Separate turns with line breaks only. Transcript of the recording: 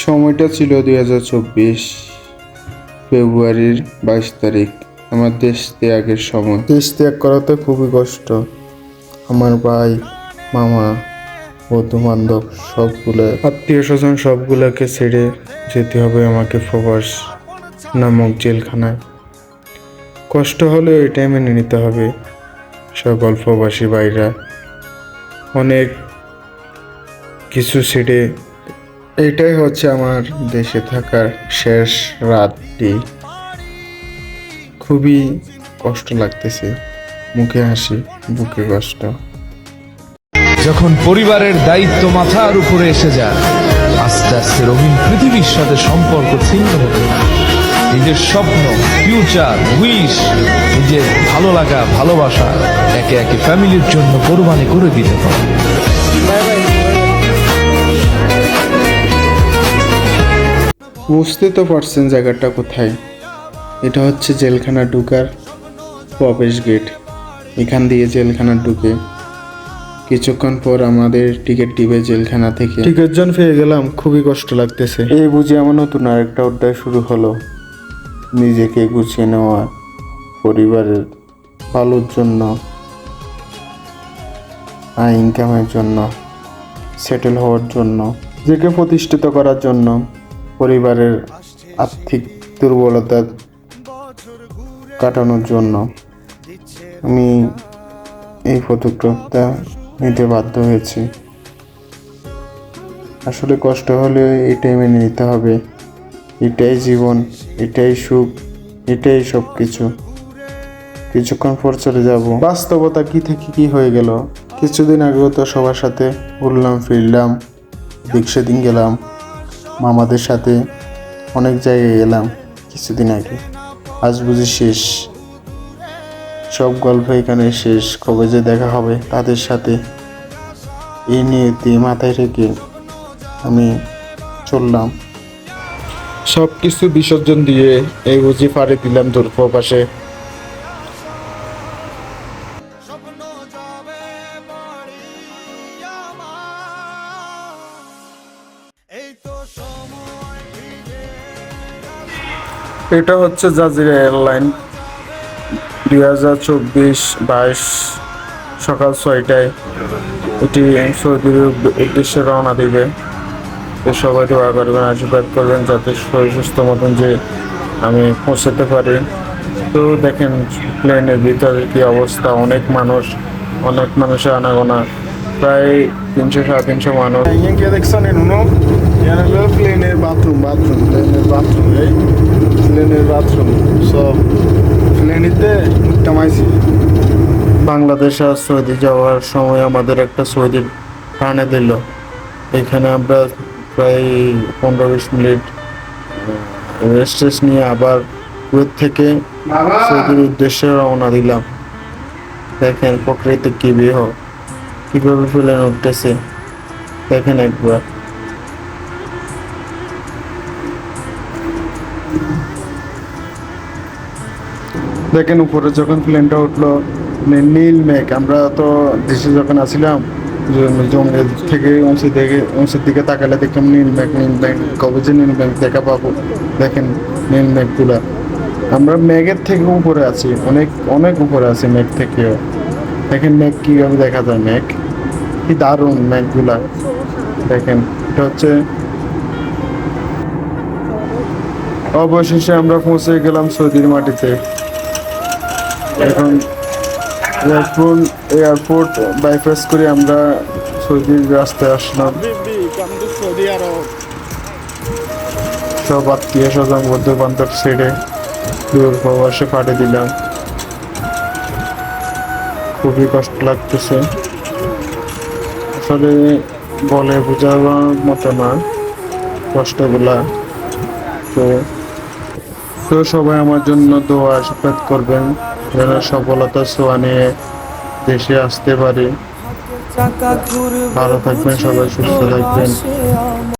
সময়টা ছিল 2024 ফেব্রুয়ারির 22 তারিখ। আমার দেশ ত্যাগের সময়। দেশ ত্যাগ করাতে খুবই কষ্ট। আমার ভাই, মামা, বন্ধু বান্ধব আত্মীয় স্বজন সবগুলোকে ছেড়ে যেতে হবে আমাকে প্রবাস নামক জেলখানায়। কষ্ট হলেও এটাই মেনে নিতে হবে। সকল প্রবাসী ভাইরা অনেক কিছু ছেড়ে এটাই হচ্ছে আমার দেশে থাকার শেষ রাতটি। খুবই কষ্ট লাগতেছে, মুখে হাসি, বুকে কষ্ট।
যখন পরিবারের দায়িত্ব মাথার উপরে এসে যায়, আস্তে আস্তে রঙিন পৃথিবীর সাথে সম্পর্ক ছিন্ন হতে থাকে। নিজের স্বপ্ন, ফিউচার, উইশ, নিজের ভালো লাগা, ভালোবাসা একে একে ফ্যামিলির জন্য কোরবানি করে দিতে হয়।
বুঝতে তো পারছেন জায়গাটা কোথায়। এটা হচ্ছে জেলখানা ঢুকার প্রবেশ গেট। এখান দিয়ে জেলখানা ঢুকে কিছুক্ষণ পর আমাদের টিকিট দিবে জেলখানা থেকে। টিকিট জন পেয়ে গেলাম, খুবই কষ্ট লাগতেছে। এই বুঝে আমার নতুন আরেকটা অধ্যায় শুরু হলো। নিজেকে গুছিয়ে নেওয়া, পরিবারের ভালোর জন্য, ইনকামের জন্য, সেটেল হওয়ার জন্য, নিজেকে প্রতিষ্ঠিত করার জন্য, পরিবারের আর্থিক দুর্বলতা কাটানোর জন্য আমি এই পদক্ষেপটা নিতে বাধ্য হয়েছি। আসলে কষ্ট হলে এটাই মেনে নিতে হবে। এটাই জীবন, এটাই সুখ, এটাই সব কিছু। কিছুক্ষণ পর চলে যাব। বাস্তবতা কি থেকে কি হয়ে গেল। কিছুদিন আগেও তো সবার সাথে ঘুরলাম ফিরলাম, সেদিন গেলাম, মামাদের সাথে অনেক জায়গায় গেলাম কিছুদিন আগে। আজ বুঝি শেষ, সব গল্প এখানে শেষ। কবে যে দেখা হবে তাদের সাথে, এই নিয়ে মাথায় রেখে আমি চললাম। সব কিছু বিসর্জন দিয়ে এই বুঝি পাড়ি দিলাম দূর প্রবাসে। এটা হচ্ছে জাজিরা এয়ারলাইন। 2024-22 সকাল 6টায় এটি সৌদির উদ্দেশ্যে রওনা দিবে। তো সবাই দোয়া করবেন, আশীর্বাদ করবেন যাতে শরীর সুস্থ মতন যে আমি পৌঁছাতে পারি। তো দেখেন প্লেনের ভিতরে কি অবস্থা। অনেক মানুষের আনাগোনা, প্রায় 300-350 মানুষ। দেখছেন প্লেনের বাথরুম সব প্লেনিতে টামাইছি। বাংলাদেশ আর সৌদি যাওয়ার সময় আমাদের একটা সৌদি টানে দিল। এখানে আমরা প্রায় 15-20 মিনিট রেস্ট নিয়ে আবার কুয়েত থেকে সৌদির উদ্দেশ্যে রওনা দিলাম। দেখেন প্রকৃতি কি কিভাবে প্লেন উঠতেছে, দেখেন একবার। দেখেন উপরে যখন প্লেনটা উঠলো, নীল মেঘ। আমরা তো দেশে যখন আসছিলাম জঙ্গলের থেকে উঁচুর দিকে তাকালে দেখলাম নীল মেঘ। কবে যে নীল মেঘ দেখা পাবো। দেখেন নীল মেঘগুলা। আমরা মেঘের থেকে উপরে আছি, অনেক অনেক উপরে আছি মেঘ থেকেও। দেখেন মেঘ কিভাবে দেখা যায়, মেঘ কি দারুণ মেঘগুলা। দেখেন এটা হচ্ছে। অবশেষে আমরা পৌঁছে গেলাম সৌদির মাটিতে। এখন এয়ারপোর্ট বাইপাস করে আমরা সৌদির রাস্তায় আসলাম। সব আত্মীয় স্বজন বন্ধু বান্ধব ছেড়ে দূর প্রবাসে পাঠিয়ে দিলাম। খুবই কষ্ট লাগতেছে, আসলে বলে বোঝানোর মতো না কষ্টগুলা। তো সবাই আমার জন্য দোয়া আশীর্বাদ করবেন যেন সফলতা ছোঁয়া নিয়ে দেশে আসতে পারি। ভালো থাকবেন সবাই, সুস্থ থাকবেন।